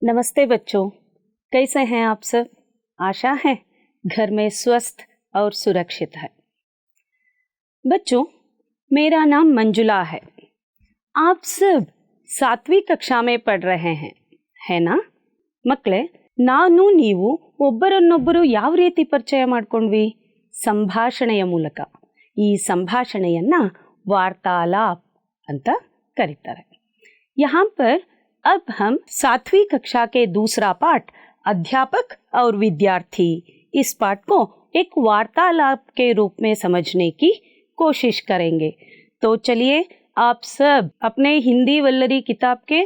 नमस्ते बच्चों, कैसे हैं आप सब? आशा है घर में स्वस्थ और सुरक्षित है। बच्चों, मेरा नाम मंजुला है। आप सब 7वीं कक्षा में पढ़ रहे हैं, है ना? ಮಕ್ಕಳೇ, ನಾನು ನೀವು ಒಬ್ಬರನ್ನೊಬ್ಬರು ಯಾವ ರೀತಿ ಪರಿಚಯ ಮಾಡ್ಕೊಂಡ್ವಿ? ಸಂಭಾಷಣೆಯ ಮೂಲಕ. ಈ ಸಂಭಾಷಣೆಯನ್ನ ವಾರ್ತಾಲಾಪ್ ಅಂತ ಕರೀತಾರೆ. यहाँ पर अब हम 7वीं कक्षा के दूसरा पाठ अध्यापक और विद्यार्थी, इस पाठ को एक वार्तालाप के रूप में समझने की कोशिश करेंगे। तो चलिए आप सब अपने हिंदी वल्लरी किताब के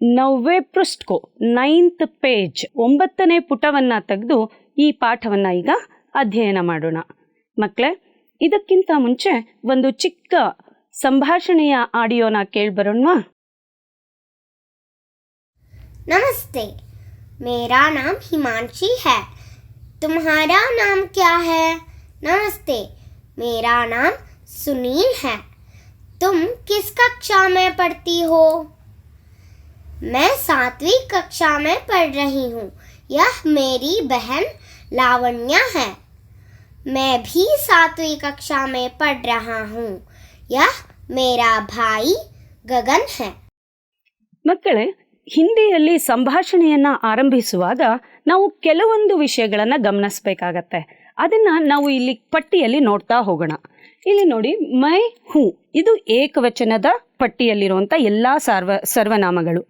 9वें पृष्ठ को 9th पेज 9ನೇ ಪುಟವನ್ನ ತೆಗೆದು ಈ ಪಾಠವನ್ನ ಈಗ ಅಧ್ಯಯನ ಮಾಡೋಣ. ಮಕ್ಕಳೇ, ಇದಕ್ಕಿಂತ ಮುಂಚೆ ಒಂದು ಚಿಕ್ಕ ಸಂಭಾಷಣೆಯ ಆಡಿಯೋನ ಕೇಳ್ಬರೋಣವಾ? नमस्ते, मेरा नाम हिमांशी है। तुम्हारा नाम क्या है? नमस्ते, मेरा नाम सुनील है। तुम किस कक्षा में पढ़ती हो? मैं 7वीं कक्षा में पढ़ रही हूँ। यह मेरी बहन लावण्या है। मैं भी 7वीं कक्षा में पढ़ रहा हूँ। यह मेरा भाई गगन है। ಮಕ್ಕಳೇ, ಹಿಂದಿಯಲ್ಲಿ ಸಂಭಾಷಣೆಯನ್ನ ಆರಂಭಿಸುವಾಗ ನಾವು ಕೆಲವೊಂದು ವಿಷಯಗಳನ್ನ ಗಮನಿಸಬೇಕಾಗತ್ತೆ. ಅದನ್ನ ನಾವು ಇಲ್ಲಿ ಪಟ್ಟಿಯಲ್ಲಿ ನೋಡ್ತಾ ಹೋಗೋಣ. ಇಲ್ಲಿ ನೋಡಿ, ಮೈ ಹೂ ಇದು ಏಕವಚನದ ಪಟ್ಟಿಯಲ್ಲಿರುವಂತ ಎಲ್ಲಾ ಸರ್ವನಾಮಗಳು.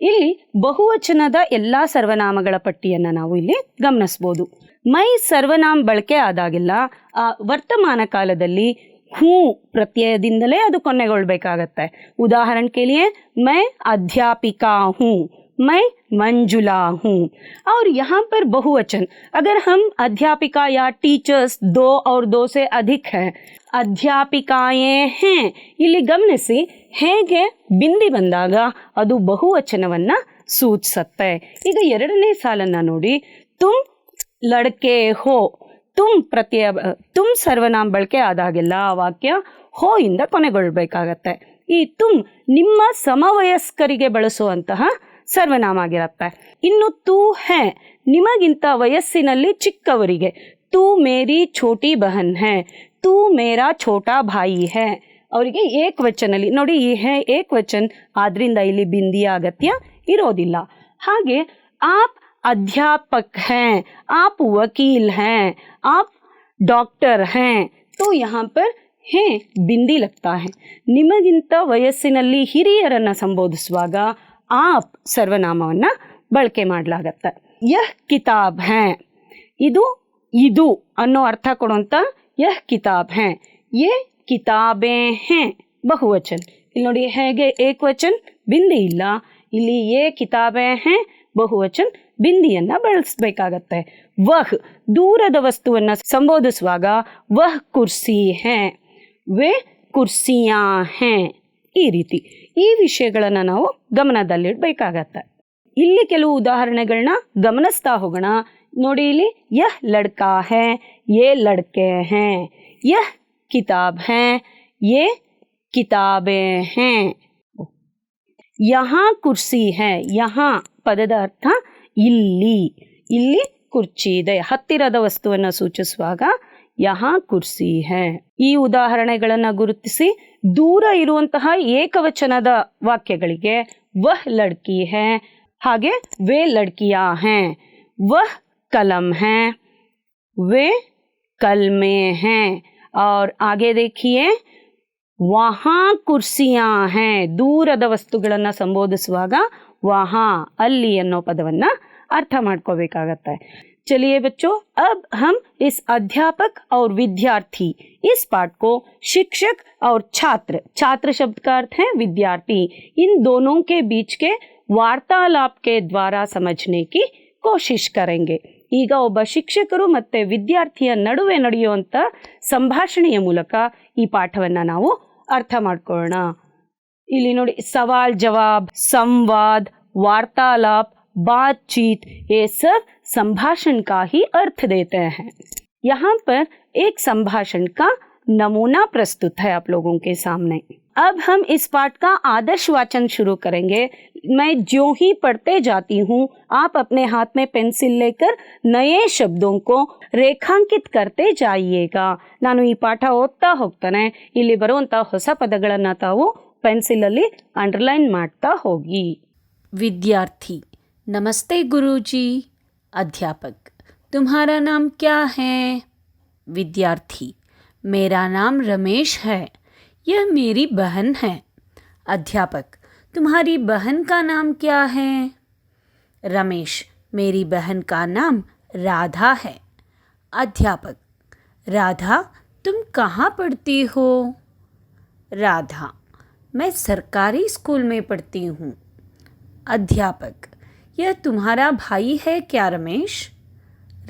ಇಲ್ಲಿ ಬಹುವಚನದ ಎಲ್ಲಾ ಸರ್ವನಾಮಗಳ ಪಟ್ಟಿಯನ್ನ ನಾವು ಇಲ್ಲಿ ಗಮನಿಸಬಹುದು. ಮೈ ಸರ್ವನಾಮ ಬಳಕೆ ಆದಾಗಿಲ್ಲ ವರ್ತಮಾನ ಕಾಲದಲ್ಲಿ ಹೂ ಪ್ರತ್ಯಯದಿಂದಲೇ ಅದು ಕೊನೆಗೊಳ್ಬೇಕಾಗತ್ತೆ. उदाहरण के लिए मैं अध्यापिका हूँ, मैं मंजुला हूँ. और यहाँ पर बहुवचन, अगर हम अध्यापिका या टीचर्स 2 और 2 से अधिक हैं, ಅಧ್ಯಾಪಿಕಾಯೇ ಹೇ, ಇಲ್ಲಿ ಗಮನಿಸಿ, ಹೇಗೆ ಬಿಂದಿ ಬಂದಾಗ ಅದು ಬಹುವಚನವನ್ನ ಸೂಚಿಸುತ್ತೆ. ಈಗ 2ನೇ ಸಾಲನ್ನ ನೋಡಿ, ತುಮ್ ಲಡ್ಕೆ ಹೋ, ತುಮ್ ಪ್ರತ್ಯಯ, ತುಮ್ ಸರ್ವನಾಮ ಬಳಕೆ ಆದಾಗೆಲ್ಲ ಆ ವಾಕ್ಯ ಹೋ ಇಂದ ಕೊನೆಗೊಳ್ಬೇಕಾಗತ್ತೆ. ಈ ತುಮ್ ನಿಮ್ಮ ಸಮವಯಸ್ಕರಿಗೆ ಬಳಸುವಂತಹ ಸರ್ವನಾಮ ಆಗಿರತ್ತೆ. ಇನ್ನು ತೂ ಹೇ ನಿಮಗಿಂತ ವಯಸ್ಸಿನಲ್ಲಿ ಚಿಕ್ಕವರಿಗೆ. ತೂ ಮೇರಿ ಛೋಟಿ ಬಹನ್ ಹೇ, ತೂ ಮೇರಾ ಛೋಟಾ ಭಾಯಿ ಹೇ. ಅವರಿಗೆ ಏಕವಚನಲ್ಲಿ ನೋಡಿ, ಈ ಹೇ ಏಕವಚನ್ ಆದ್ರಿಂದ ಇಲ್ಲಿ ಬಿಂದಿಯ ಅಗತ್ಯ ಇರೋದಿಲ್ಲ. ಹಾಗೆ ಆಪ್ अध्यापक हैं, आप वकील हैं, आप डॉक्टर हैं, तो यहाँ पर है बिंदी लगता है. ನಿಮಗಿಂತ ವಯಸ್ಸಿನಲ್ಲಿ ಹಿರಿಯರನ್ನ ಸಂಬೋಧಿಸುವಾಗ ಆಪ್ ಸರ್ವನಾಮವನ್ನ ಬಳಕೆ ಮಾಡಲಾಗತ್ತೆ. ಯಹ್ ಕಿತಾಬ್ ಹೈ, ಇದು ಅನ್ನೋ ಅರ್ಥ ಕೊಡುವಂತ ಯಹ್ ಕಿತಾಬ್ ಹೈ, ಯೇ ಕಿತಾಬೆ ಹೈ ಬಹುವಚನ್. ಇಲ್ಲಿ ನೋಡಿ, ಹೇಗೆ ಏಕವಚನ್ ಬಿಂದಿ ಇಲ್ಲ, ಇಲ್ಲಿ ಯೇ ಕಿತಾಬೆ ಹೈ ಬಹುವಚನ್ ಬಿಂದಿಯನ್ನ ಬಳಸಬೇಕಾಗತ್ತೆ. ವಹ್ ದೂರದ ವಸ್ತುವನ್ನ ಸಂಬೋಧಿಸುವಾಗ ವಹ್ ಕುರ್ಸಿ ಹೇ, ವೇ ಕುರ್ಸಿಯಾ ಹೇ. ಈ ರೀತಿ ಈ ವಿಷಯಗಳನ್ನ ನಾವು ಗಮನದಲ್ಲಿಡ್ಬೇಕಾಗತ್ತೆ. ಇಲ್ಲಿ ಕೆಲವು ಉದಾಹರಣೆಗಳನ್ನ ಗಮನಿಸ್ತಾ ಹೋಗೋಣ. ನೋಡಿ, ಇಲ್ಲಿ ಯಹ್ ಲಡ್ಕಾ ಹೇ, ಯೇ ಲಡ್ಕೆ ಹೇ, ಯಹ್ ಕಿತಾಬ್ ಹೇ, ಯೇ ಕಿತಾಬೆ ಹೇ. ಯಹಾ ಕುರ್ಸಿ ಹೇ, ಯಹಾ ಪದದ ಅರ್ಥ ಇಲ್ಲಿ, ಇಲ್ಲಿ ಕುರ್ಚಿ ಇದೆ. ಹತ್ತಿರದ ವಸ್ತುವನ್ನು ಸೂಚಿಸುವಾಗ ಯಹಾ ಕುರ್ಸಿ ಹೇ. ಈ ಉದಾಹರಣೆಗಳನ್ನು ಗುರುತಿಸಿ ದೂರ ಇರುವಂತಹ ಏಕವಚನದ ವಾಕ್ಯಗಳಿಗೆ ವಹ್ ಲಡ್ಕಿ ಹೇ, ಹಾಗೆ ವೇ ಲಡ್ಕಿಯಾ ಹೇ, ವಹ್ ಕಲಂ ಹೇ, वे कल में हैं. और आगे देखिए, वहाँ कुर्सियां हैं. ದೂರದ ವಸ್ತುಗಳನ್ನು ಸಂಬೋಧಿಸುವಾಗ वहाँ ಅಲ್ಲಿ ಅನ್ನೋ पदवನ್ನ अर्थ ಮಾಡ್ಕೋಬೇಕಾಗತ್ತೆ. चलिए बच्चों, अब हम इस अध्यापक और विद्यार्थी इस पाठ को शिक्षक और छात्र शब्द का अर्थ है विद्यार्थी, इन दोनों के बीच के वार्तालाप के द्वारा समझने की कोशिश करेंगे. ಈಗ ಒಬ್ಬ ಶಿಕ್ಷಕರು ಮತ್ತೆ ವಿದ್ಯಾರ್ಥಿಯ ನಡುವೆ ನಡೆಯುವಂತ ಸಂಭಾಷಣೆಯ ಮೂಲಕ ಈ ಪಾಠವನ್ನ ನಾವು ಅರ್ಥ ಮಾಡ್ಕೊಳ್ಳೋಣ. ಇಲ್ಲಿ ನೋಡಿ, सवाल जवाब, संवाद, वार्तालाप, बातचीत, ये सब संभाषण का ही अर्थ देते हैं. यहाँ पर एक संभाषण का नमूना प्रस्तुत है आप लोगों के सामने. अब हम इस पाठ का आदर्श वाचन शुरू करेंगे। मैं ज्यों ही पढ़ते जाती हूँ आप अपने हाथ में पेंसिल लेकर नए शब्दों को ರೇಖಾಂಕಿತ करते जाइएगा। ನಾನು ಈ ಪಾಠ ಓದ್ತಾ ಹೋಗ್ತಾನೆ ಇಲ್ಲಿ ಬರುವಂತ ಹೊಸ ಪದಗಳನ್ನ ತಾವು ಪೆನ್ಸಿಲ್ ಅಲ್ಲಿ ಅಂಡರ್ಲೈನ್ ಮಾಡ್ತಾ ಹೋಗಿ। विद्यार्थी, नमस्ते गुरुजी। अध्यापक, तुम्हारा नाम क्या है? विद्यार्थी, मेरा नाम रमेश है, यह मेरी बहन है। अध्यापक, तुम्हारी बहन का नाम क्या है? रमेश, मेरी बहन का नाम राधा है। अध्यापक, राधा तुम कहाँ पढ़ती हो? राधा, मैं सरकारी स्कूल में पढ़ती हूँ। अध्यापक, यह तुम्हारा भाई है क्या रमेश?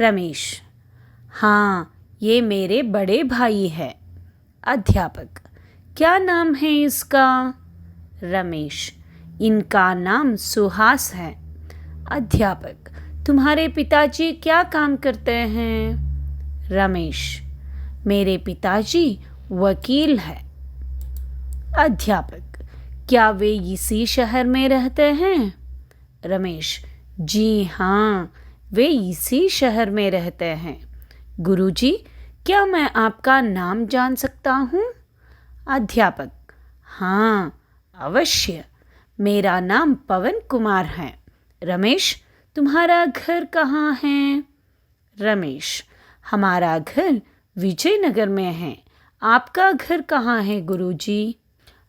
रमेश, हाँ, ये मेरे बड़े भाई है। अध्यापक, क्या नाम है इसका? रमेश, इनका नाम सुहास है। अध्यापक, तुम्हारे पिताजी क्या काम करते हैं? रमेश, मेरे पिताजी वकील है। अध्यापक, क्या वे इसी शहर में रहते हैं? रमेश, जी हाँ, वे इसी शहर में रहते हैं। गुरुजी, क्या मैं आपका नाम जान सकता हूँ? अध्यापक, हाँ, अवश्य, मेरा नाम पवन कुमार है। रमेश, तुम्हारा घर कहाँ है? रमेश, हमारा घर विजयनगर में है। आपका घर कहाँ है गुरुजी?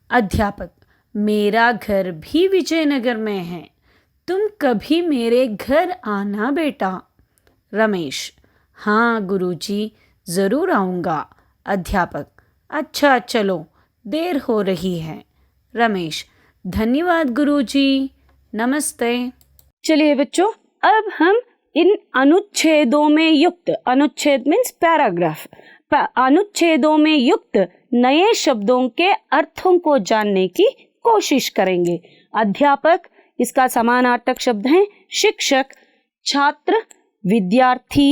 अध्यापक, मेरा घर भी विजयनगर में है। तुम कभी मेरे घर आना बेटा। रमेश, हाँ गुरुजी, ज़रूर आऊँगा। अध्यापक, अच्छा चलो, देर हो रही है। रमेश, धन्यवाद गुरुजी, नमस्ते। चलिए बच्चों, अब हम इन अनुच्छेदों में युक्त, अनुच्छेद मीन्स पैराग्राफ, अनुच्छेदों में युक्त नए शब्दों के अर्थों को जानने की कोशिश करेंगे। अध्यापक, इसका समानार्थक शब्द है शिक्षक, छात्र, विद्यार्थी,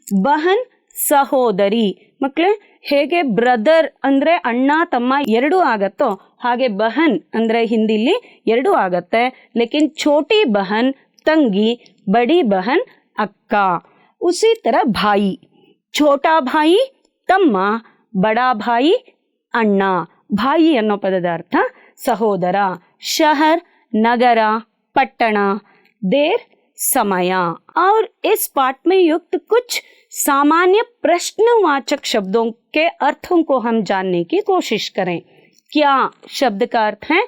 बहन, ಸಹೋದರಿ। ಮಕ್ಕಳೇ, ಹೇಗೆ ಬ್ರದರ್ ಅಂದ್ರೆ ಅಣ್ಣ ತಮ್ಮ ಎರಡು ಆಗತ್ತೋ ಹಾಗೆ ಬಹನ್ ಅಂದ್ರೆ ಹಿಂದಿಲಿ ಎರಡು ಆಗತ್ತೆ, ಲೇಕಿನ್ छोटी बहन ತಂಗಿ, बड़ी बहन ಅಕ್ಕ। उसी तरह भाई, छोटा भाई ತಮ್ಮ, बड़ा भाई ಅಣ್ಣ। भाई ಅನ್ನೋ ಪದದ ಅರ್ಥ ಸಹೋದರ। शहर नगर, पट्टण, देर समय। और इस पाठ में युक्त कुछ सामान्य प्रश्नवाचक शब्दों के अर्थों को हम जानने की कोशिश करें। क्या ಶಬ್ದ का अर्थ है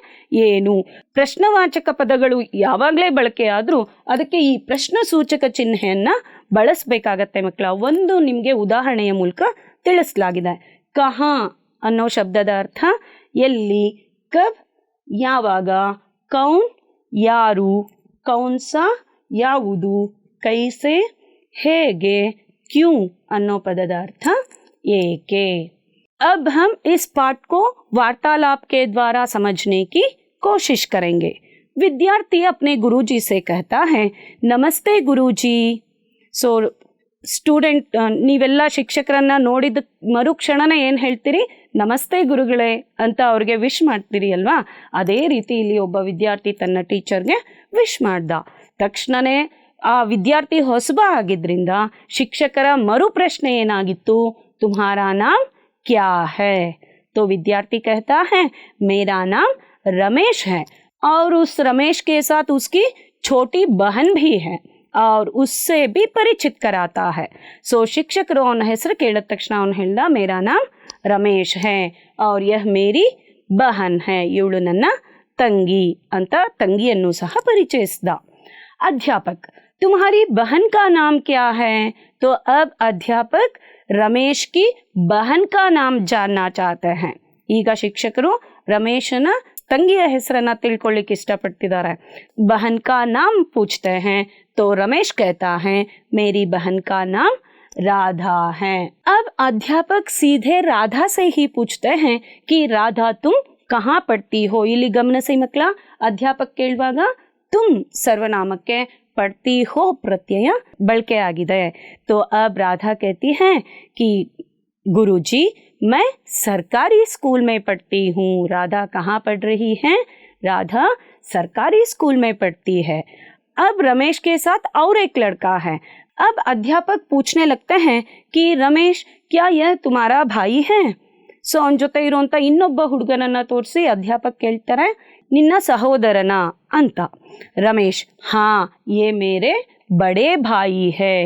ಏನು? ಪ್ರಶ್ನವಾಚಕ ಪದಗಳು ಯಾವಾಗಲೇ ಬಳಕೆ ಆದರೂ ಅದಕ್ಕೆ ಈ ಪ್ರಶ್ನ ಸೂಚಕ ಚಿಹ್ನೆಯನ್ನ ಬಳಸಬೇಕಾಗತ್ತೆ ಮಕ್ಕಳ। ಒಂದು ನಿಮಗೆ ಉದಾಹರಣೆಯ ಮೂಲಕ ತಿಳಿಸಲಾಗಿದೆ। ಕಹಾ ಅನ್ನೋ ಶಬ್ದದ ಅರ್ಥ ಎಲ್ಲಿ, ಕಬ್ ಯಾವಾಗ, ಕೌನ್ ಯಾರು, ಕೌನ್ಸಾ ಯಾವುದು, ಕೈಸೆ ಹೇಗೆ, क्यों ಅನ್ನೋ ಪದದ ಅರ್ಥ ಏಕೆ। अब हम इस पाठ को वार्तालाप के द्वारा समझने की कोशिश करेंगे। विद्यार्थी अपने गुरुजी से कहता है नमस्ते गुरुजी। सो ಸ್ಟೂಡೆಂಟ್, ನೀವೆಲ್ಲ ಶಿಕ್ಷಕರನ್ನ ನೋಡಿದ ಮರುಕ್ಷಣನೇ ಏನು ಹೇಳ್ತೀರಿ? ನಮಸ್ತೆ ಗುರುಗಳೇ ಅಂತ ಅವ್ರಿಗೆ ವಿಶ್ ಮಾಡ್ತೀರಿ ಅಲ್ವಾ? ಅದೇ ರೀತಿ ಇಲ್ಲಿ ಒಬ್ಬ ವಿದ್ಯಾರ್ಥಿ ತನ್ನ ಟೀಚರ್ಗೆ ವಿಶ್ ಮಾಡ್ದ। ತಕ್ಷಣನೇ ಆ ವಿದ್ಯಾರ್ಥಿ ಹೊಸಬ ಆಗಿದ್ರಿಂದ ಶಿಕ್ಷಕರ ಮರು ಪ್ರಶ್ನೆ ಏನಾಗಿತ್ತು? तुम्हारा नाम क्या है? तो विद्यार्थी कहता है मेरा नाम रमेश है, और उस रमेश के साथ उसकी छोटी बहन भी है और उससे भी परिचित कराता है। सो ಶಿಕ್ಷಕರು ಅವನ ಹೆಸರು ಕೇಳಿದ ತಕ್ಷಣ ಅವನು ಹೇಳ್ದ मेरा नाम रमेश है और यह मेरी बहन है, ಇವಳು ನನ್ನ ತಂಗಿ ಅಂತ ತಂಗಿಯನ್ನು ಸಹ ಪರಿಚಯಿಸಿದ। अध्यापक, तुम्हारी बहन का नाम क्या है? तो अब अध्यापक रमेश की बहन का नाम जानना चाहते हैं। ಈಗ ಶಿಕ್ಷಕರು ರಮೇಶನ ತಂಗಿಯ ಹೆಸರನ್ನ ತಿಳ್ಕೊಳ್ಳಿಕ್ಕೆ ಇಷ್ಟಪಡ್ತಿದ್ದಾರೆ। बहन का नाम पूछते हैं तो रमेश कहता है मेरी बहन का नाम राधा है। अब अध्यापक सीधे राधा से ही पूछते हैं कि राधा तुम कहाँ पढ़ती हो? ಇಲ್ಲಿ ಗಮನಿಸಿ ಮಕ್ಕಳ, ಅಧ್ಯಾಪಕ ಕೇಳುವಾಗ तुम ಸರ್ವನಾಮಕ್ಕೆ पढ़ती हो प्रत्यय ಬಳಕೆ ಆಗಿದೆ। तो अब राधा कहती है कि गुरुजी मैं सरकारी स्कूल में पढ़ती हूँ। राधा कहाँ पढ़ रही है? राधा सरकारी स्कूल में पढ़ती है। अब रमेश के साथ और एक लड़का है। अब अध्यापक पूछने लगते हैं कि रमेश, क्या यह तुम्हारा भाई है? ಸೊ ಅವನ ಜೊತೆ ಇರುವಂತ ಇನ್ನೊಬ್ಬ ಹುಡುಗನನ್ನ ತೋರಿಸಿ ಅಧ್ಯಾಪಕ ಕೇಳ್ತಾರೆ, ನಿನ್ನ ಸಹೋದರನ ಅಂತ. रमेश, हाँ ये मेरे बड़े भाई है।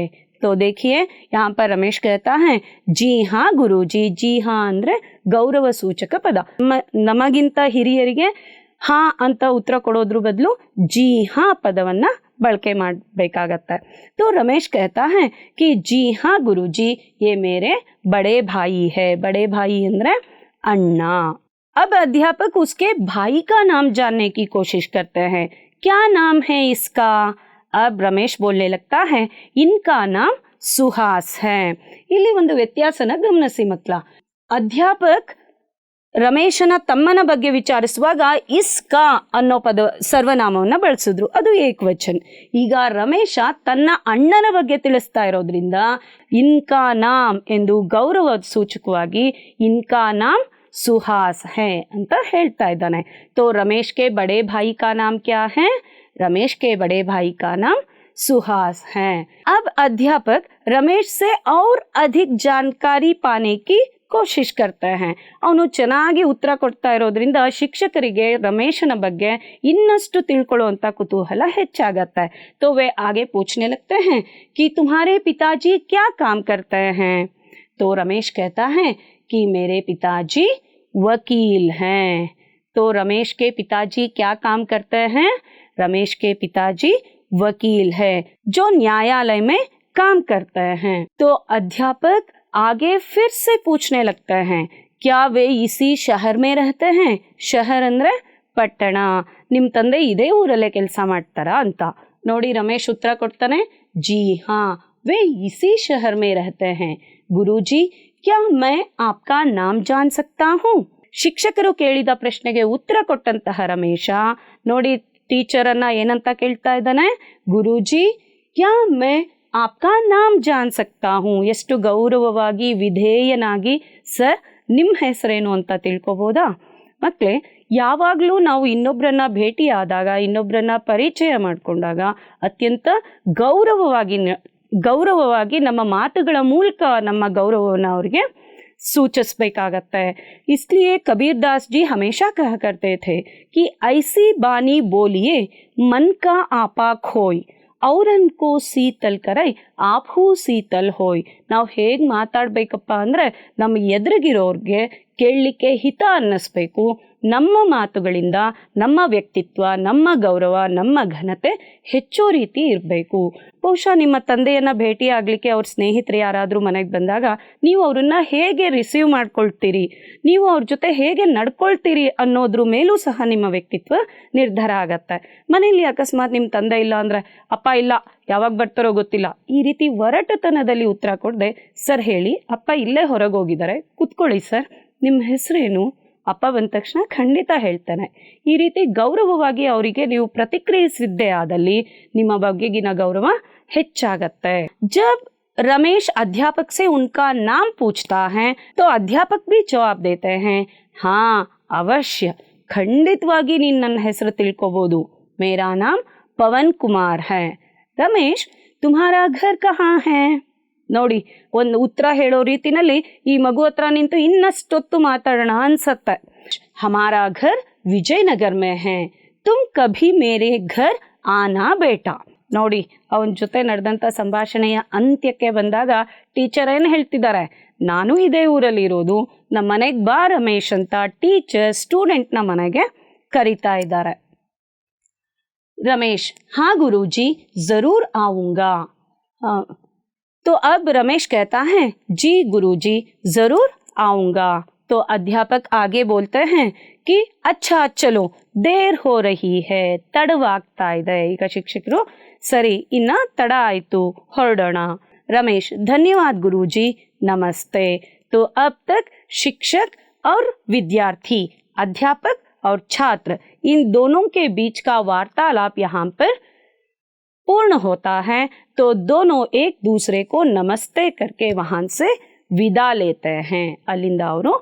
तो देखिए यहाँ पर रमेश कहता है जी हाँ गुरुजी। जी हाँ ಅಂದ್ರೆ ಗೌರವ ಸೂಚಕ ಪದ. ನಮಗಿಂತ ಹಿರಿಯರಿಗೆ ಹಾ ಅಂತ ಉತ್ತರ ಕೊಡೋದ್ರ ಬದಲು जी हाँ ಪದವನ್ನ ಬಳಕೆ ಮಾಡಬೇಕಾಗತ್ತೆ. तो रमेश कहता है कि जी हाँ गुरुजी, ये मेरे बड़े भाई है। बड़े भाई ಅಂದ್ರೆ अन्ना। अब अध्यापक उसके भाई का नाम जानने की कोशिश करते हैं। क्या नाम है इसका? अब रमेश बोलने लगता है इनका नाम सुहास है। ಇಲ್ಲಿ ಒಂದು ವ್ಯತ್ಯಾಸನ ಗಮನಿಸಿ ಮಕ್ಕಳ. ಅಧ್ಯಾಪಕ್ ರಮೇಶನ ತಮ್ಮನ ಬಗ್ಗೆ ವಿಚಾರಿಸುವಾಗ ಇಸ್ಕಾ ಅನ್ನೋ ಪದ ಸರ್ವನಾಮವನ್ನ ಬಳಸಿದ್ರು, ಅದು ಏಕವಚನ. ಈಗ ರಮೇಶ ತನ್ನ ಅಣ್ಣನ ಬಗ್ಗೆ ತಿಳಿಸ್ತಾ ಇರೋದ್ರಿಂದ ಇನ್ಕಾ ನಾಮ್ ಎಂದು ಗೌರವ ಸೂಚಕವಾಗಿ ಇನ್ಕಾ ನಾಮ್ सुहास है ಅಂತ ಹೇಳ್ತಾ ಇದ್ದಾನೆ. तो रमेश के बड़े भाई का नाम क्या है? रमेश के बड़े भाई का नाम सुहास है। अब अध्यापक रमेश से और अधिक जानकारी पाने की ಕೋಶಿಶ್ करते हैं। ಅವನು ಚೆನ್ನಾಗಿ ಉತ್ತರ ಕೊಡ್ತಾ ಇರೋದ್ರಿಂದ ಶಿಕ್ಷಕರಿಗೆ ರಮೇಶನ ಬಗ್ಗೆ ಇನ್ನಷ್ಟು ತಿಳ್ಕೊಳ್ಳುವಂತ ಕುತೂಹಲ ಹೆಚ್ಚಾಗತ್ತೆ. तो वे आगे पूछने लगते हैं कि तुम्हारे पिताजी क्या काम करते हैं? तो रमेश कहता है कि मेरे पिताजी वकील हैं। तो रमेश के पिताजी क्या काम करते हैं? रमेश के पिताजी वकील है जो न्यायालय में काम करते हैं। तो अध्यापक आगे फिर से पूछने लगते हैं क्या वे इसी शहर में रहते हैं? शहर ಅಂದ್ರೆ ಪಟ್ಟಣ. ನಿಮ್ ತಂದೆ ಇದೇ ಊರಲ್ಲೇ ಕೆಲಸ ಮಾಡ್ತಾರಾ ಅಂತ. ನೋಡಿ ರಮೇಶ್ ಉತ್ತರ ಕೊಡ್ತಾನೆ, जी हाँ वे इसी शहर में रहते हैं। गुरुजी, क्या मैं आपका नाम जान सकता हूँ? ಶಿಕ್ಷಕರು ಕೇಳಿದ ಪ್ರಶ್ನೆಗೆ ಉತ್ತರ ಕೊಟ್ಟಂತಹ ರಮೇಶ ನೋಡಿ ಟೀಚರ್ ಅನ್ನ ಏನಂತ ಕೇಳ್ತಾ ಇದ್ದಾನೆ? ಗುರುಜಿ, ಕ್ಯಾ ಮೈ ಆಪ್ಕಾ ನಾಮ್ ಜಾನ್ ಸಕ್ತಾ ಹೂಂ. ಎಷ್ಟು ಗೌರವವಾಗಿ ವಿಧೇಯನಾಗಿ, ಸರ್ ನಿಮ್ಮ ಹೆಸರೇನು ಅಂತ ತಿಳ್ಕೊಬೋದಾ? ಮಕ್ಕಳೇ, ಯಾವಾಗಲೂ ನಾವು ಇನ್ನೊಬ್ಬರನ್ನ ಭೇಟಿಯಾದಾಗ, ಇನ್ನೊಬ್ಬರನ್ನ ಪರಿಚಯ ಮಾಡಿಕೊಂಡಾಗ ಅತ್ಯಂತ ಗೌರವವಾಗಿ ನಮ್ಮ ಮಾತುಗಳ ಮೂಲಕ ನಮ್ಮ ಗೌರವವನ್ನು ಅವರಿಗೆ सूचस्ಬೇಕಾಗತ್ತೆ। इसलिए कबीर दास जी हमेशा कहा करते थे कि ऐसी बानी बोलिए मन का आपा खोई ಅವರನ್ಕೋ ಸೀತಲ್ ಕರೈ ಆಫೂ ಸೀತಲ್ ಹೋಯ್. ನಾವು ಹೇಗೆ ಮಾತಾಡ್ಬೇಕಪ್ಪ ಅಂದ್ರೆ ನಮ್ಮ ಎದುರಿಗಿರೋರ್ಗೆ ಕೇಳಲಿಕ್ಕೆ ಹಿತ ಅನ್ನಿಸ್ಬೇಕು. ನಮ್ಮ ಮಾತುಗಳಿಂದ ನಮ್ಮ ವ್ಯಕ್ತಿತ್ವ, ನಮ್ಮ ಗೌರವ, ನಮ್ಮ ಘನತೆ ಹೆಚ್ಚೋ ರೀತಿ ಇರಬೇಕು. ಬಹುಶಃ ನಿಮ್ಮ ತಂದೆಯನ್ನ ಭೇಟಿ ಆಗ್ಲಿಕ್ಕೆ ಅವ್ರ ಸ್ನೇಹಿತರು ಯಾರಾದರೂ ಮನೆಗೆ ಬಂದಾಗ ನೀವು ಅವ್ರನ್ನ ಹೇಗೆ ರಿಸೀವ್ ಮಾಡ್ಕೊಳ್ತೀರಿ, ನೀವು ಅವ್ರ ಜೊತೆ ಹೇಗೆ ನಡ್ಕೊಳ್ತೀರಿ ಅನ್ನೋದ್ರ ಮೇಲೂ ಸಹ ನಿಮ್ಮ ವ್ಯಕ್ತಿತ್ವ ನಿರ್ಧಾರ ಆಗತ್ತೆ. ಮನೆಯಲ್ಲಿ ಅಕಸ್ಮಾತ್ ನಿಮ್ಮ ತಂದೆ ಇಲ್ಲ ಅಂದ್ರೆ, ಅಪ್ಪ ಇಲ್ಲ ಯಾವಾಗ ಬರ್ತಾರೋ ಗೊತ್ತಿಲ್ಲ, ಈ ರೀತಿ ಒರಟತನದಲ್ಲಿ ಉತ್ತರ ಕೊಡದೆ, ಸರ್ ಹೇಳಿ ಅಪ್ಪ ಇಲ್ಲೇ ಹೊರಗೋಗಿದ್ದಾರೆ ಕುತ್ಕೊಳ್ಳಿ ಸರ್, ನಿಮ್ಮ ಹೆಸರೇನು? ಅಪ್ಪ ಬಂದ ತಕ್ಷಣ ಖಂಡಿತ ಹೇಳ್ತಾನೆ. ಈ ರೀತಿ ಗೌರವವಾಗಿ ಅವರಿಗೆ ನೀವು ಪ್ರತಿಕ್ರಿಯಿಸಿದ್ದೇ ಆದಲ್ಲಿ ನಿಮ್ಮ ಬಗೆಗಿನ ಗೌರವ ಹೆಚ್ಚಾಗತ್ತೆ. जब रमेश अध्यापक से उनका नाम पूछता है तो अध्यापक भी जवाब देते हैं, हाँ अवश्य, ಖಂಡಿತವಾಗಿ ನೀನು ನನ್ನ ಹೆಸರು ತಿಳ್ಕೋಬಹುದು. मेरा नाम पवन कुमार है। रमेश, तुम्हारा घर कहाँ है? ನೋಡಿ, ಒಂದು ಉತ್ತರ ಹೇಳೋ ರೀತಿನಲ್ಲಿ ಈ ಮಗು ಹತ್ರ ನಿಂತು ಇನ್ನಷ್ಟೊತ್ತು ಮಾತಾಡೋಣ ಅನ್ಸತ್ತೆ. ಹಮಾರಾ ಘರ್ ವಿಜಯನಗರ್ ಮೇ ಹೈ, ತುಮ್ ಕಭಿ ಮೇರೆ ಘರ್ ಆನಾ ಬೇಟಾ. ನೋಡಿ, ಅವನ ಜೊತೆ ನಡೆದಂತ ಸಂಭಾಷಣೆಯ ಅಂತ್ಯಕ್ಕೆ ಬಂದಾಗ ಟೀಚರ್ ಏನು ಹೇಳ್ತಿದ್ದಾರೆ? ನಾನು ಇದೇ ಊರಲ್ಲಿ ಇರೋದು, ನಮ್ಮ ಮನೆಗೆ ಬಾ ರಮೇಶ್ ಅಂತ ಟೀಚರ್ ಸ್ಟೂಡೆಂಟ್ನ ಮನೆಗೆ ಕರೀತಾ ಇದ್ದಾರೆ. रमेश, हाँ गुरुजी जरूर आऊंगा। तो अब रमेश कहता है जी गुरुजी जरूर आऊंगा। तो अध्यापक आगे बोलते हैं कि अच्छा चलो देर हो रही है, ತಡವಾಗ್ತಾ ಇದೆ. ಈಗ ಶಿಕ್ಷಕರು ಸರಿ ಇನ್ನ ತಡ ಆಯ್ತು ಹೊರಡೋಣ. रमेश, धन्यवाद गुरुजी, नमस्ते। तो अब तक शिक्षक और विद्यार्थी, अध्यापक और छात्र, इन दोनों के बीच का वार्तालाप यहाँ पर पूर्ण होता है। तो दोनों एक दूसरे को नमस्ते करके वहां से ವಿದಾ लेते हैं ಅಲ್ಲಿಂದ ಅವರು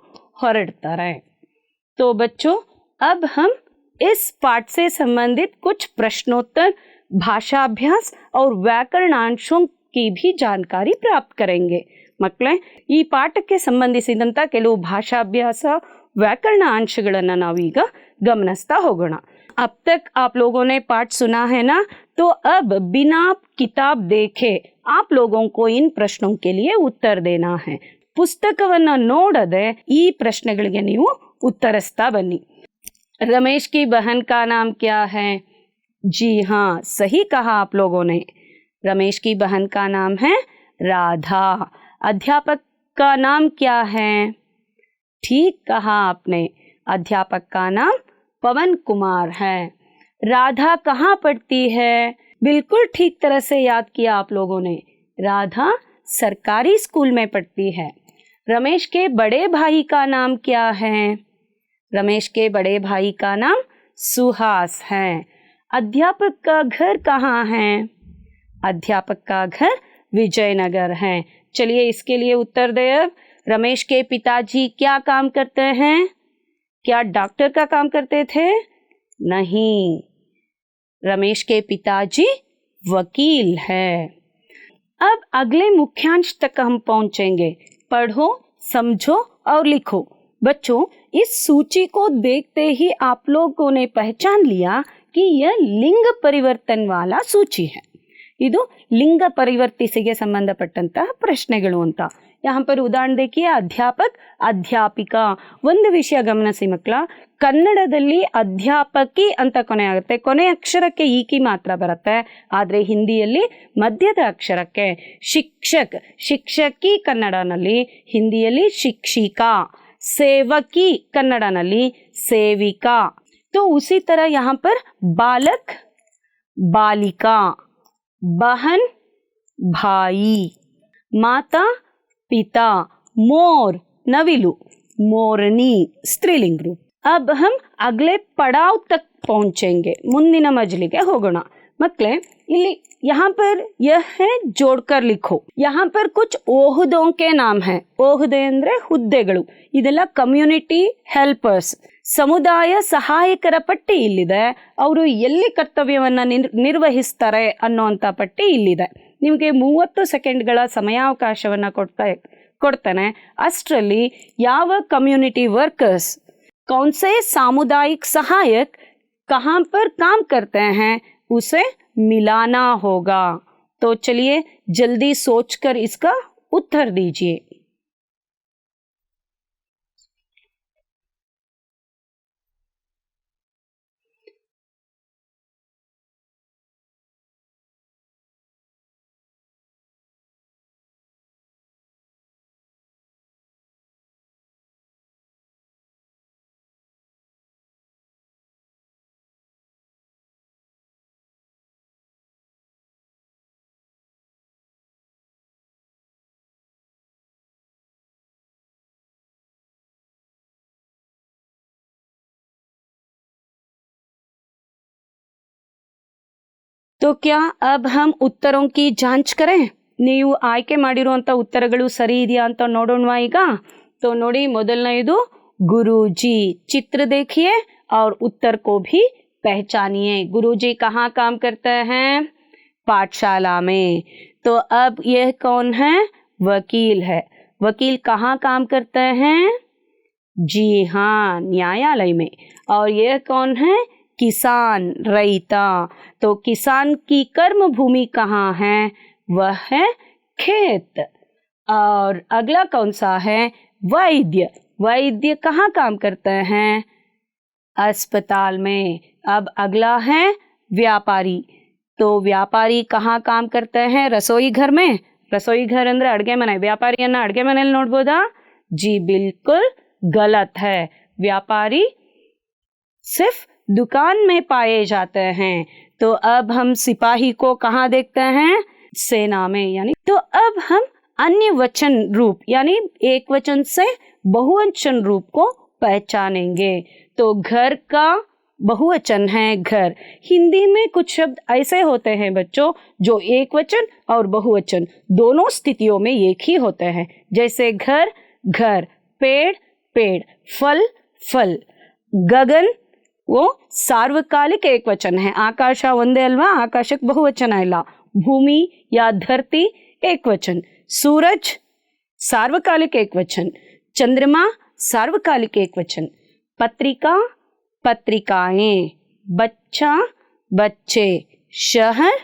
ಹೊರಡ್ತಾರೆ. तो बच्चों अब हम इस पाठ से संबंधित कुछ प्रश्नोत्तर, भाषाभ्यास और व्याकರಣಾಂಶों की भी जानकारी प्राप्त करेंगे. ಮಕ್ಕಳೇ, ಈ ಪಾಠಕ್ಕೆ ಸಂಬಂಧಿಸಿದಂಥ ಕೆಲವು ಭಾಷಾಭ್ಯಾಸ, व्याकरण अंशಗಳನ್ನು ನಾವೀಗ ಗಮನಿಸ್ತಾ ಹೋಗೋಣ. अब तक आप लोगों ने पाठ सुना है ना, तो अब बिना किताब देखे आप लोगों को इन प्रश्नों के लिए उत्तर देना है. ಪುಸ್ತಕವನ್ನ ನೋಡದೆ ಈ ಪ್ರಶ್ನೆಗಳಿಗೆ ನೀವು ಉತ್ತರಿಸ್ತಾ ಬನ್ನಿ. रमेश की बहन का नाम क्या है? जी हाँ, सही कहा आप लोगों ने. रमेश की बहन का नाम है राधा. अध्यापक का नाम क्या है? ठीक कहा आपने, अध्यापक का नाम पवन कुमार है. राधा कहाँ पढ़ती है? बिल्कुल ठीक तरह से याद किया आप लोगों ने. राधा सरकारी स्कूल में पढ़ती है. रमेश के बड़े भाई का नाम क्या है? रमेश के बड़े भाई का नाम सुहास है. अध्यापक का घर कहाँ है? अध्यापक का घर विजयनगर है. चलिए इसके लिए उत्तर दे. अब रमेश के पिताजी क्या काम करते हैं? क्या डॉक्टर का काम करते थे? नहीं, रमेश के पिताजी वकील है. अब अगले मुख्यांश तक हम पहुंचेंगे. पढ़ो, समझो और लिखो. बच्चों, इस सूची को देखते ही आप लोगों ने पहचान लिया कि यह लिंग परिवर्तन वाला सूची है. ಇದು ಲಿಂಗ ಪರಿವರ್ತಿಸಿಗೆ ಸಂಬಂಧಪಟ್ಟಂತಹ ಪ್ರಶ್ನೆಗಳು ಅಂತ. यहाँ पर उदाहरण देखिए, अध्यापक, अध्यापिका. ಒಂದು ವಿಷಯ ಗಮನಿಸಿ ಮಕ್ಕಳ, ಕನ್ನಡದಲ್ಲಿ ಅಧ್ಯಾಪಕಿ ಅಂತ ಕೊನೆ ಆಗುತ್ತೆ, ಕೊನೆ ಅಕ್ಷರಕ್ಕೆ ಈಕಿ ಮಾತ್ರ ಬರುತ್ತೆ. ಆದರೆ ಹಿಂದಿಯಲ್ಲಿ ಮಧ್ಯದ ಅಕ್ಷರಕ್ಕೆ ಶಿಕ್ಷಕ್, ಶಿಕ್ಷಕಿ ಕನ್ನಡನಲ್ಲಿ, ಹಿಂದಿಯಲ್ಲಿ ಶಿಕ್ಷಿಕಾ. सेवकी कन्नड़ाನಲ್ಲಿ सेविका. तो उसी तरह यहाँ पर बालक, बालिका, बहन, भाई, माता, पिता, मोर, नविलु, मोरनी, स्त्रीलिंग रूप. अब हम अगले पड़ाव तक पहुंचेंगे, ಮುಂದಿನ ಮಜಲಿಗೆ ಹೋಗೋಣ. ಮಕ್ಕಳೇ, ಇಲ್ಲಿ यहाँ पर यह है जोड़कर लिखो. यहाँ पर कुछ ಓಹುದೋ के नाम है. ಓಹುದೆ ಅಂದ್ರೆ ಹುದ್ದೆಗಳು. ಇದೆಲ್ಲ ಕಮ್ಯುನಿಟಿ ಹೆಲ್ಪರ್ಸ್, ಸಮುದಾಯ ಸಹಾಯಕರ ಪಟ್ಟಿ ಇಲ್ಲಿದೆ. ಅವರು ಎಲ್ಲಿ ಕರ್ತವ್ಯವನ್ನ ನಿರ್ವಹಿಸ್ತಾರೆ ಅನ್ನೋಂಥ ಪಟ್ಟಿ ಇಲ್ಲಿದೆ. ನಿಮಗೆ 30 ಸೆಕೆಂಡ್ಗಳ ಸಮಯಾವಕಾಶವನ್ನ ಕೊಡ್ತಾನೆ. ಅಷ್ಟರಲ್ಲಿ ಯಾವ ಕಮ್ಯುನಿಟಿ ವರ್ಕರ್ಸ್, कौन से सामुदायिक सहायक कहाँ पर काम करते हैं, उसे मिलाना होगा. तो चलिए जल्दी सोचकर इसका उत्तर दीजिए. तो क्या अब हम उत्तरों की जांच करें? ನೀವು ಆಯ್ಕೆ ಮಾಡಿರುವಂಥ ಉತ್ತರಗಳು ಸರಿ ಇದೆಯಾ ಅಂತ ನೋಡೋಣ ಈಗ. तो ನೋಡಿ, ಮೊದಲನೆಯದು गुरुजी. चित्र देखिए और उत्तर को भी पहचानिए. गुरुजी कहाँ काम करते हैं? पाठशाला में. तो अब यह कौन है? वकील है. वकील कहाँ काम करते हैं? जी हाँ, न्यायालय में. और यह कौन है? किसान, रैता. तो किसान की कर्म भूमि कहाँ है? वह है खेत. और अगला कौन सा है? वैद्य. वैद्य कहाँ काम करते हैं? अस्पताल में. अब अगला है व्यापारी. तो व्यापारी कहाँ काम करते हैं? रसोई घर में. रसोई घर अंदर अड़गे मने. व्यापारियನ್ನ अड़गे मनेಯಲ್ಲಿ ನೋಡಬಹುದಾ? जी बिल्कुल गलत है. व्यापारी सिर्फ दुकान में पाए जाते हैं. तो अब हम सिपाही को कहाँ देखते हैं? सेना में. यानी तो अब हम अन्य वचन रूप यानी एक वचन से बहुवचन रूप को पहचानेंगे. तो घर का बहुवचन है घर। हिंदी में कुछ शब्द ऐसे होते हैं बच्चों जो एक वचन और बहुवचन दोनों स्थितियों में एक ही होते हैं, जैसे घर घर, पेड़ पेड़, फल फल। गगन वो सार्वकालिक एक वचन है, आकाश ಒಂದೇ ಅಲ್ವಾ, ಆಕಾಶಕ್ಕೆ ಬಹುವಚನ ಇಲ್ಲ। भूमि या धरती एक वचन। सूरज सार्वकालिक एक वचन। चंद्रमा सार्वकालिक एक वचन। पत्रिका पत्रिकाएं, बच्चा बच्चे, शहर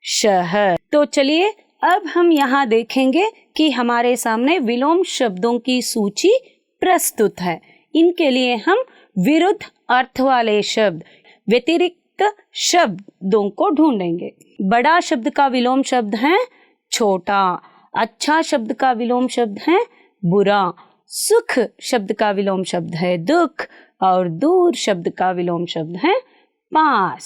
शहर। तो चलिए अब हम यहाँ देखेंगे कि हमारे सामने विलोम शब्दों की सूची प्रस्तुत है। इनके लिए हम विरुद्ध अर्थ वाले शब्द, व्यतिरिक्त शब्दों को ढूंढेंगे। बड़ा शब्द का विलोम शब्द है छोटा। अच्छा शब्द का विलोम शब्द है बुरा। सुख शब्द का विलोम शब्द है दुख और दूर शब्द का विलोम शब्द है पास।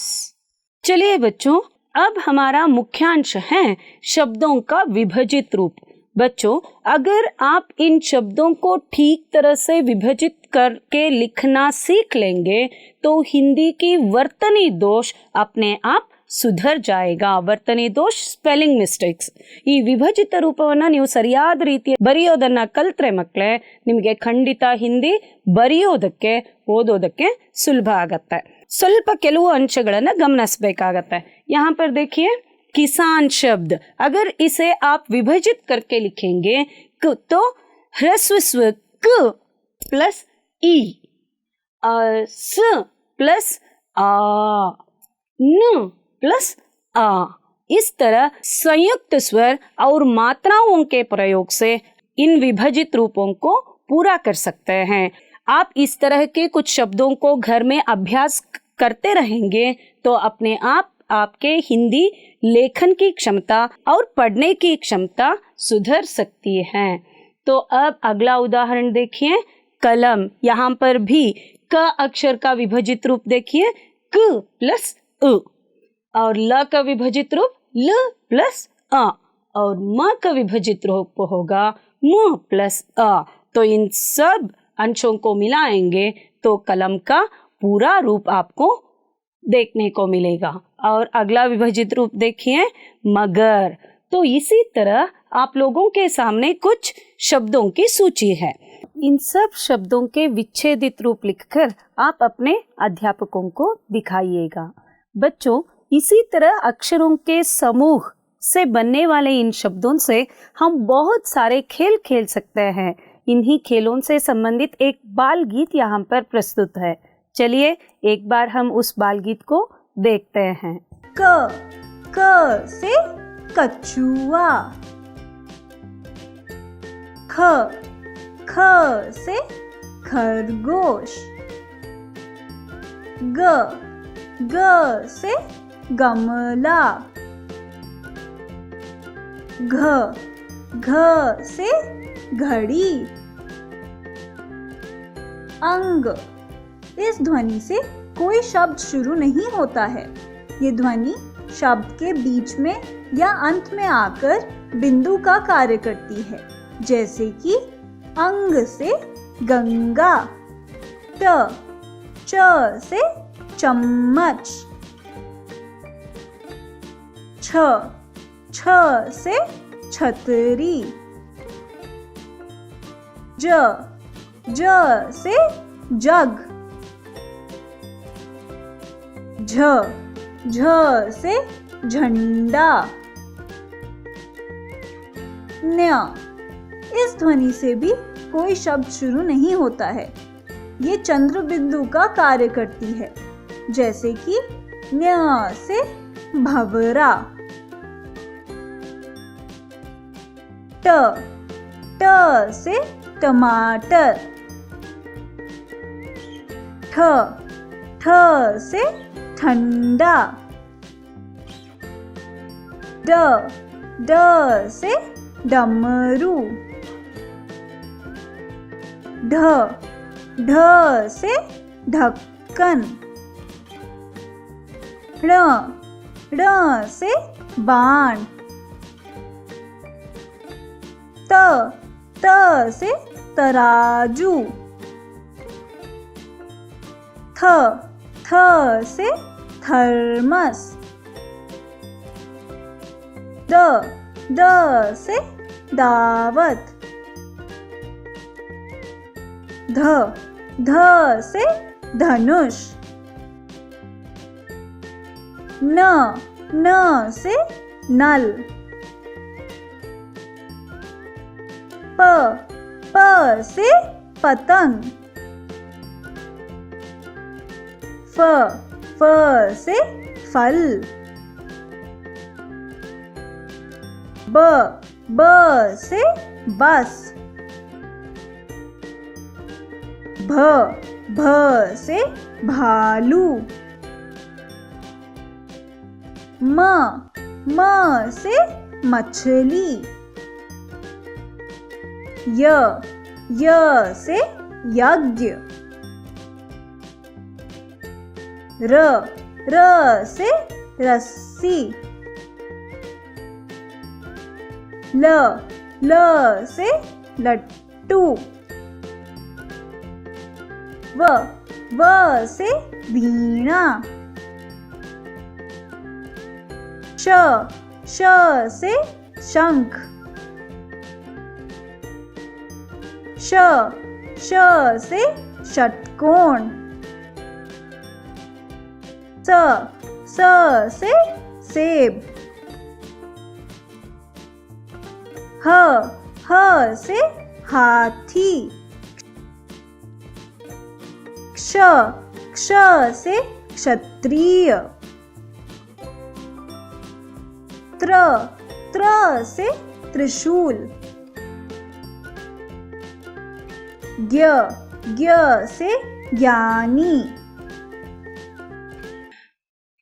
चलिए बच्चों, अब हमारा मुख्यांश है शब्दों का विभाजित रूप। बच्चों, अगर आप इन शब्दों को ठीक तरह से विभाजित करके लिखना सीख लेंगे तो हिंदी की वर्तनी दोष अपने आप ಸುಧರ್ ಜಾಯೇಗಾ। ವರ್ತನೆ ದೋಷ, ಸ್ಪೆಲ್ಲಿಂಗ್ ಮಿಸ್ಟೇಕ್ಸ್, ಈ ವಿಭಜಿತ ರೂಪವನ್ನು ನೀವು ಸರಿಯಾದ ರೀತಿ ಬರೆಯೋದನ್ನ ಕಲ್ತ್ರೆ ಮಕ್ಕಳೇ ನಿಮಗೆ ಖಂಡಿತ ಹಿಂದಿ ಬರೆಯೋದಕ್ಕೆ ಓದೋದಕ್ಕೆ ಸುಲಭ ಆಗತ್ತೆ। ಸ್ವಲ್ಪ ಕೆಲವು ಅಂಶಗಳನ್ನು ಗಮನಿಸಬೇಕಾಗತ್ತೆ। यहाँ पर देखिए किसान शब्द, अगर इसे आप विभाजित करके लिखेंगे तो ह्रस्व स्व क प्लस ई, स प्लस आ, न प्लस आ, इस तरह संयुक्त स्वर और मात्राओं के प्रयोग से इन विभाजित रूपों को पूरा कर सकते हैं। आप इस तरह के कुछ शब्दों को घर में अभ्यास करते रहेंगे तो अपने आप आपके हिंदी लेखन की क्षमता और पढ़ने की क्षमता सुधर सकती है। तो अब अगला उदाहरण देखिए, कलम। यहाँ पर भी क अक्षर का विभाजित रूप देखिए क प्लस उ, और ल का विभाजित रूप ल प्लस अ, और म का विभाजित रूप होगा म प्लस अ। तो इन सब अंशों को मिलाएंगे तो कलम का पूरा रूप आपको देखने को मिलेगा। और अगला विभाजित रूप देखिए मगर। तो इसी तरह आप लोगों के सामने कुछ शब्दों की सूची है। इन सब शब्दों के विच्छेदित रूप लिखकर आप अपने अध्यापकों को दिखाइएगा। बच्चों, इसी तरह अक्षरों के समूह से बनने वाले इन शब्दों से हम बहुत सारे खेल खेल सकते हैं। इन्हीं खेलों से संबंधित एक बाल गीत यहाँ पर प्रस्तुत है। चलिए एक बार हम उस बाल गीत को देखते हैं। क से कछुआ, ख से खरगोश, ग से गमला, घ से घड़ी, अंग। इस ध्वनि से कोई शब्द शुरू नहीं होता है। ये ध्वनि शब्द के बीच में या अंत में आकर बिंदु का कार्य करती है, जैसे कि अंग से गंगा, च से चम्मच, छ से छतरी, ज से जग, झ से झंडा, न्य। इस ध्वनि से भी कोई शब्द शुरू नहीं होता है। ये चंद्र बिंदु का कार्य करती है, जैसे कि न्य से भंवरा, ट से टमाटर, ठ से ठंडा, ड से डमरू, ढ से ढक्कन, ण से बाण, त से तराजू, थ थ से थर्मस। द से दावत। ध से धनुष। न से नल। प से पतंग। फ से फल। ब से बस। भ से भालू। म से मछली। य से यज्ञ। र से रस्सी। ल से लट्टू। व से वीणा। श से शंख। श से षटकोण। स से सेब। ह से हाथी। क्ष से क्षत्रिय। त्र से त्रिशूल। ज्ञ से ज्ञानी।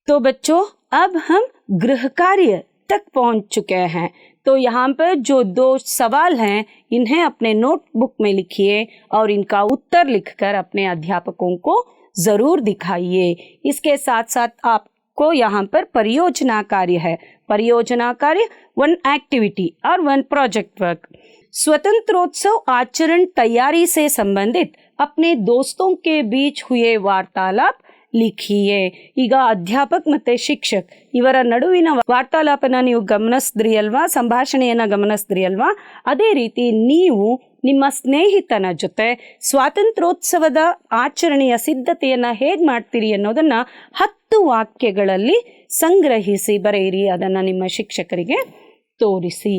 तो बच्चों, अब हम गृह कार्य तक पहुंच चुके हैं। तो यहाँ पर जो 2 सवाल हैं, इन्हें अपने नोटबुक में लिखिए और इनका उत्तर लिखकर अपने अध्यापकों को जरूर दिखाइए। इसके साथ साथ आपको यहाँ पर परियोजना कार्य है। परियोजना कार्य 1 एक्टिविटी और 1 प्रोजेक्ट वर्क। स्वतंत्रोत्सव आचरण तैयारी से संबंधित अपने दोस्तों के बीच हुए वार्तालाप लिखिए। ಈಗ ಅಧ್ಯಾಪಕ ಮತ್ತೆ ಶಿಕ್ಷಕ್ ಇವರ ನಡುವಿನ ವಾರ್ತಾಲಾಪನ ನೀವು ಗಮನಿಸಿದ್ರಿ ಅಲ್ವಾ, ಸಂಭಾಷಣೆಯನ್ನ ಗಮನಿಸಿದ್ರಿ ಅಲ್ವಾ? ಅದೇ ರೀತಿ ನೀವು ನಿಮ್ಮ ಸ್ನೇಹಿತನ ಜೊತೆ ಸ್ವಾತಂತ್ರ್ಯೋತ್ಸವದ ಆಚರಣೆಯ ಸಿದ್ಧತೆಯನ್ನ ಹೇಗೆ ಮಾಡ್ತೀರಿ ಅನ್ನೋದನ್ನ 10 ವಾಕ್ಯಗಳಲ್ಲಿ ಸಂಗ್ರಹಿಸಿ ಬರೆಯಿರಿ. ಅದನ್ನ ನಿಮ್ಮ ಶಿಕ್ಷಕರಿಗೆ ತೋರಿಸಿ.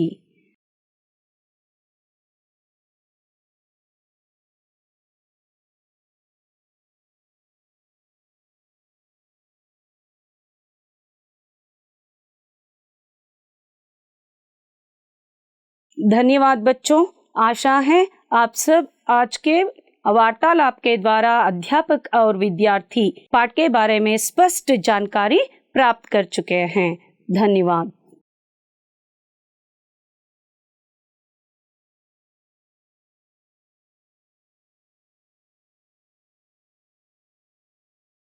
धन्यवाद बच्चों। आशा है आप सब आज के वार्तालाप के द्वारा अध्यापक और विद्यार्थी पाठ के बारे में स्पष्ट जानकारी प्राप्त कर चुके हैं। धन्यवाद।